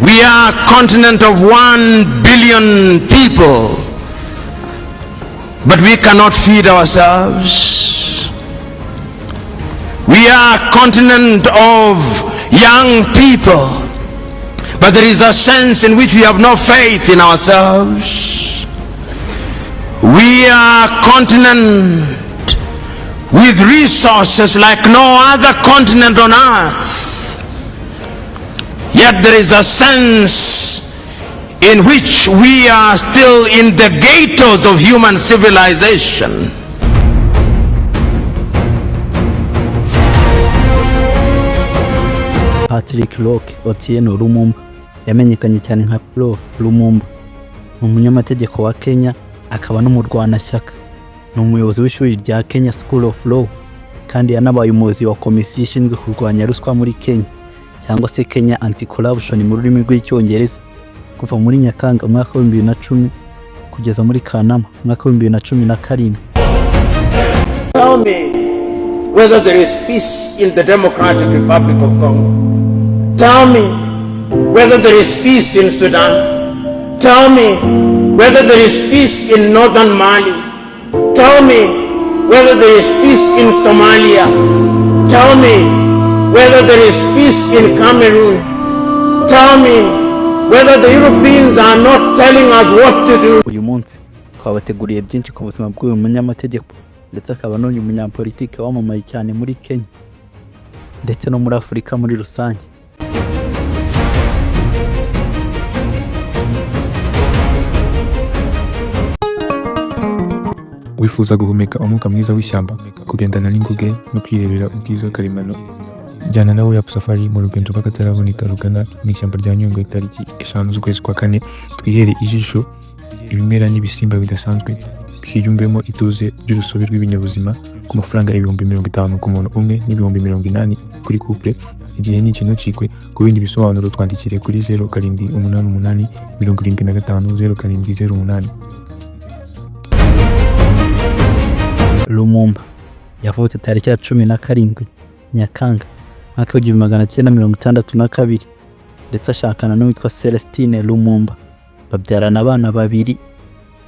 We are a continent of 1 billion people, but we cannot feed ourselves. We are a continent of young people, but there is a sense in which we have no faith in ourselves. We are a continent with resources like no other continent on earth, yet there is a sense in which we are still in the ghettos of human civilization. Patrick Rock Otieno Lumumba yamenyekanye cyane nka Lumumba, ni umunyamategeko wa Kenya, akaba n'umurwanashyaka. Ni umuyobozi w'ishuri rya Kenya School of Law, kandi yanabaye umuyobozi wa komisiyo ishinzwe kurwanya ruswa muri Kenya, cyangwa se Kenya Anti-Corruption mu rurimi rw'icyongereza, kuva muri Nyakanga umwaka wa 2010 kugeza muri Kanama umwaka wa 2017. Tell me whether there is peace in the Democratic Republic of Congo. Tell me whether there is peace in Sudan. Tell me whether there is peace in northern Mali. Tell me whether there is peace in Somalia. Tell me whether there is peace in Cameroon. Tell me whether the Europeans are not telling us what to do. Uyu munsi twabateguriye byinshi ku buzima bw'uyu munyamategeko, ndetse akaba n'uyu munyapolitike wamamaye cyane muri Kenya ndetse no muri Afurika muri rusange. Wifuza guhumeka umwuka mwiza w'ishyamba, kugendana n'inguge no kwirebera ubwiza karemano? Jyana nawe ya safari mu rugendo rw'akataraboneka rugana mu ishyamba rya Nyungwe tariki 5 z'ukwezi kwa 4. Twihere ijisho ibimera n'ibisimba bidasanzwe, twiyumvemo ituze ry'urusobe rw'ibinyabuzima ku mafaranga 50,000 ku muntu umwe n'ibihumbi 80 kuri couple. Igihe ni ikintu cikwe. Ku bindi bisobanuro twandikire kuri 0788 75 0708. Lumumba yavutse tariki ya 17 Nyakanga mwaka wa 1962, ndetse ashakana n'uwitwa Celestine Lumumba, babyarana abana babiri.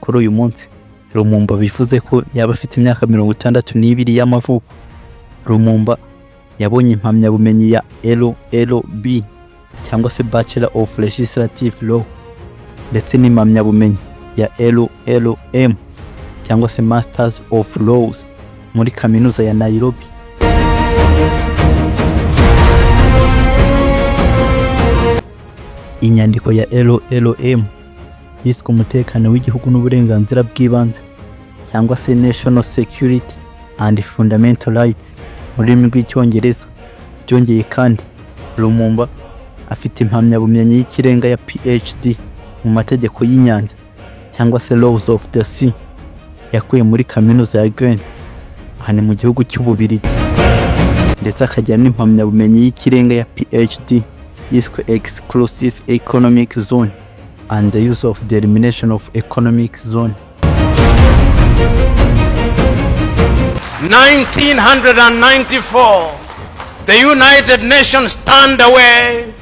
Kuri uyu munsi Lumumba bivuze ko yaba afite imyaka 62 y'amavuko. Lumumba yabonye impamyabumenyi ya LLB cyangwa se Bachelor of Legislative Law, ndetse n'impamyabumenyi ya LLM cyangwa se Masters of Laws muri kaminuza ya Nairobi. Inyandiko ya LLM yiswe umutekano w'igihugu n'uburenganzira bw'ibanze, cyangwa se National Security and Fundamental Rights mu rurimi rw'icyongereza. Byongeye kandi Lumumba afite impamyabumenyi y'ikirenga ya PhD mu mategeko y'inyanja, cyangwa se Laws of the Sea, yakuye muri kaminuza ya Ghent, hano mu gihugu cy'Ububiligi, ndetse akagira n'impamyabumenyi y'ikirenga ya PhD yiswe Exclusive Economic Zone and the Use of the Elimination of Economic Zone. 1994, the United Nations turned away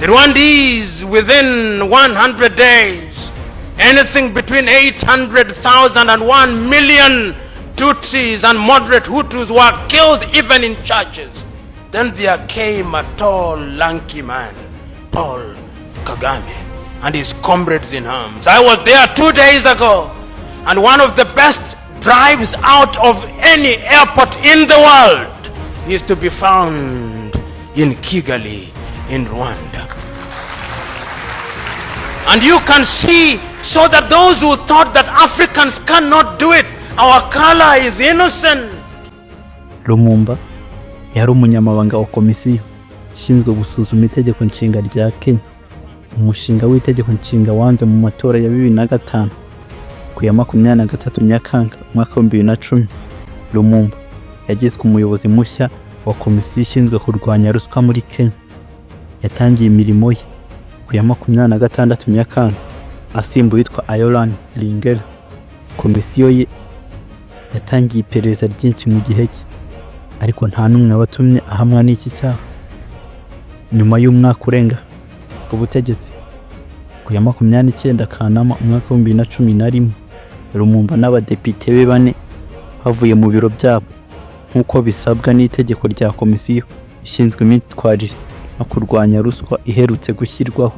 the Rwandese within 100 days. Anything between 800,000 and 1 million Tutsis and moderate Hutus were killed even in churches. Then there came a tall, lanky man, Paul Kagame, and his comrades in arms. I was there 2 days ago, and one of the best drives out of any airport in the world is to be found in Kigali, in Rwanda. And you can see, so that those who thought that Africans cannot do it, our color is innocent. Lumumba yari umunyamabanga wa komisiyo ishinzwe gusuzuma itegeko nshinga rya Kenya. Umushinga w'itegeko nshinga wanze mu matora ya 2005 ku ya 23 Nyakanga umwaka wa 2010. Lumumba yagizwe umuyobozi mushya wa komisiyo ishinzwe kurwanya ruswa muri Kenya. Yatangiye imirimo ye ku ya 26 Nyakanga asimbuye yitwa Ayolan Lingera. Komisiyo ye yatangiye iperereza ryinshi mu gihe cye, ariko nta n'umwe watumye ahamwa n'iki cyaha. Nyuma y'umwaka urenga ku butegetsi. Ku ya 29 Kanama umwaka wa 2011 Lumumba n'abadepite be 4 bavuye mu biro byabo nk'uko bisabwa n'itegeko rya komisiyo ishinzwe imyitwarire no kurwanya ruswa iherutse gushyirwaho.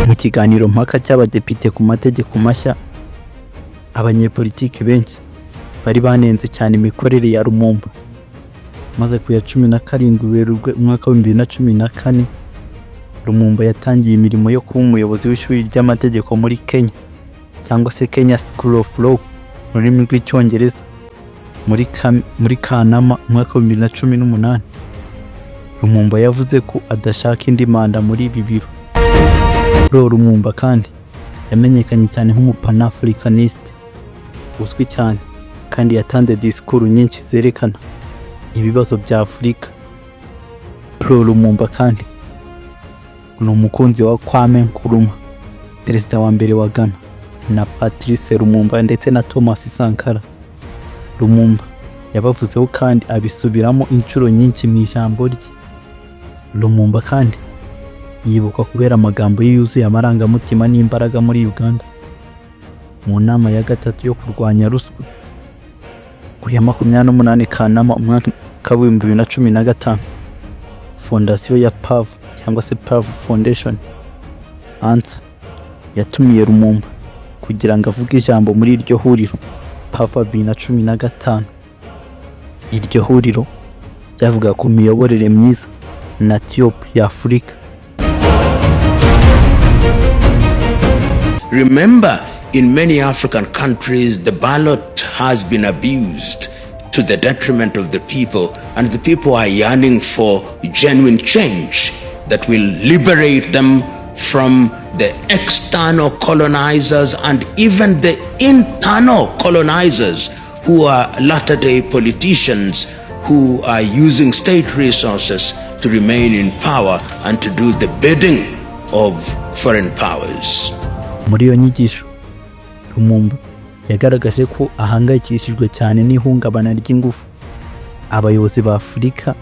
Mu kiganiro mpaka cy'abadepite ku mategeko mashya, abanyepolitike benshi bari banenze cyane imikorere ya Lumumba. Maze ku ya 17 Werurwe umwaka wa 2014 Lumumba yatangiye imirimo yo kuba umuyobozi w'ishuri ry'amategeko muri Kenya cyangwa se Kenya School of Law mu rurimi rw'icyongereza. Muri Kanama umwaka wa 2018 Lumumba yavuze ko adashaka indi manda muri ibi biro. Lumumba kandi yamenyekanye cyane nk'umupanafricanist uzwi cyane kandi yatanze disikuru nyinshi zerekana ibibazo bya Afurika. Lumumba kandi ni umukunzi wa Kwame Nkrumah, perezida wa mbere wa Ghana, na Patrice Lumumba ndetse na Thomas Sankara. Lumumba yabavuzeho kandi abisubiramo inshuro nyinshi mu ijambo rye. Lumumba kandi yibuka kubera amagambo yuzuye amarangamutima n'imbaraga muri Uganda mu nama ya gatatu yo kurwanya ruswa ku ya 28 Kanama umwaka wa 2015. Fondasiyo ya PAV cyangwa se PAV Foundation yatumiye Lumumba kugira ngo avuge ijambo muri iryo huriro PAV 2015. Iryo huriro ryavuga ku miyoborere myiza na ya Afurika. Remember, in many African countries, the ballot has been abused to the detriment of the people, and the people are yearning for genuine change that will liberate them from the external colonizers and even the internal colonizers who are latter-day politicians who are using state resources to remain in power and to do the bidding of foreign powers. Muri iyo nyigisho Lumumba yagaragaje ko ahangayikishijwe cyane n'ihungabana ry'ingufu abayobozi ba Afurika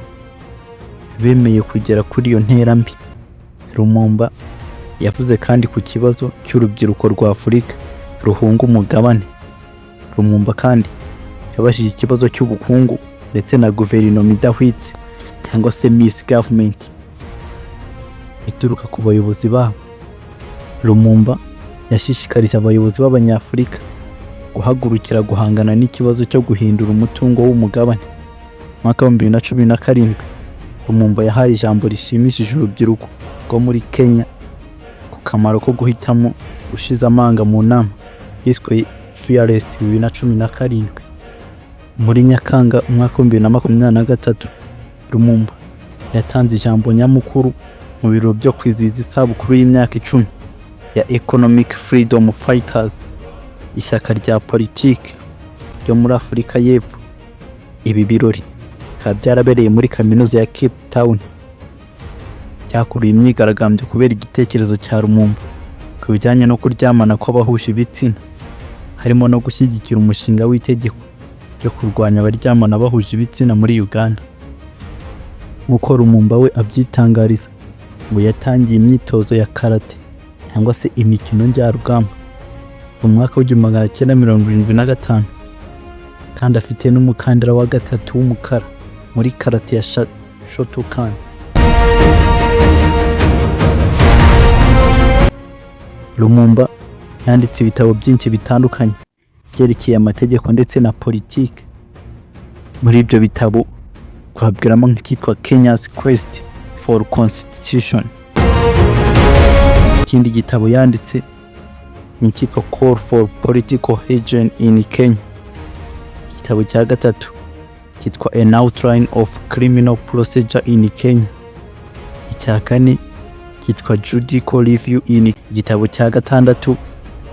bemeye kugera kuri iyo ntera mbi. Lumumba yavuze kandi ku kibazo cy'urubyiruko rwa Afurika ruhunga umugabane. Lumumba kandi yabashije ikibazo cy'ubukungu ndetse na guverinoma idahwitse cyangwa se misgovernment ituruka ku bayobozi babo. Lumumba yashishikarije abayobozi b'Abanyafurika guhagurukira guhangana n'ikibazo cyo guhindura umutungo w'umugabane. Mwaka wa 2017 Lumumba yahaye ijambo rishimishije urubyiruko rwo muri Kenya ku kamaro ko guhitamo ushize amanga mu nama yiswe Fearless 2017. Muri Nyakanga umwaka wa 2023 Lumumba yatanze ijambo nyamukuru mu biro byo kwizihiza isabukuru y'imyaka 10 ya Economic Freedom Fighters, ishyaka rya politiki ryo muri Afurika y'Epfo. Ibi birori byarabereye muri kaminuza ya Cape Town. Cyakuruye imyigaragambyo kubera igitekerezo cya Lumumba ku bijyanye no kuryamana kw'abahuje ibitsina, harimo no gushyigikira umushinga w'itegeko ryo kurwanya abaryamana bahuje ibitsina muri Uganda. Nk'uko Lumumba we abyitangariza, ngo yatangiye imyitozo ya karate cyangwa se imikino njyarugamba mu mwaka wa 1975 kandi afite n'umukandara wa gatatu w'umukara muri karate ya Shotokan. Lumumba yanditse ibitabo byinshi bitandukanye byerekeye amategeko ndetse na politiki. Muri ibyo bitabo twabwiramo nk'ikitwa Kenya's Quest for Constitution. Ikindi gitabo yanditse ni ikitwa Call for Political Hygiene in Kenya. Igitabo cya gatatu kitwa An Outline of Criminal Procedure in Kenya. Icya kane kitwa Judicial Review in. Igitabo cya gatandatu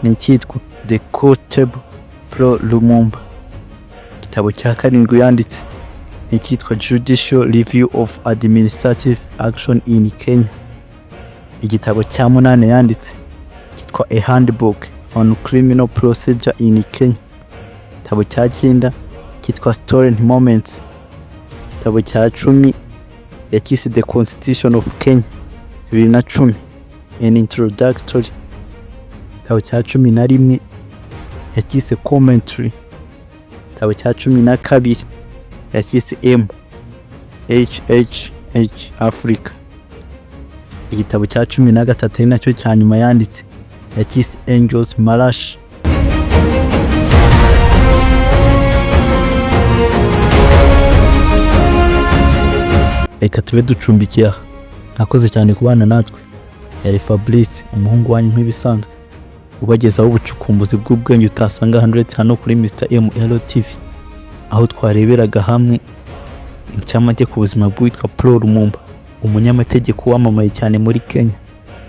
ni kitwa The Quotable Pro Lumumba. Igitabo cya karindwi yanditse ni kitwa Judicial Review of Administrative Action in Kenya. Igitabo cya munane yanditse kitwa A Handbook on Criminal Procedure in Kenya. Igitabo cya cyenda kitwa Stolen Moments. Igitabo cya 10 yakise The Constitution of Kenya. 2010 an introductory. Igitabo cya 11 yakise commentary. Igitabo cya 12 yakise MHHH Africa. Igitabo cya 13 ari nacyo cya nyuma yanditse yakise Angels Marash. Reka tube ducumbikiye aha. Nakoze cyane kubana natwe. Yari Fabrice, umuhungu wanyu nk'ibisanzwe, ubagezaho ubucukumbuzi bw'ubwenge utasanga 100 hano kuri Mrmltv, aho twareberaga hamwe incamake ku buzima bw'uwitwa LUMUMBA, umunyamategeko wamamaye cyane muri Kenya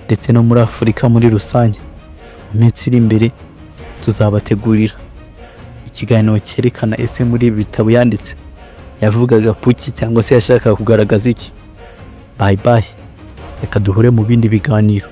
ndetse no muri Afurika muri rusange. Mu minsi iri imbere tuzabategurira ikiganiro cyerekana ese muri ibi bitabo yanditse yavugaga puki cyangwa se yashakaga kugaragaza iki. Bye bye, reka duhure mu bindi biganiro.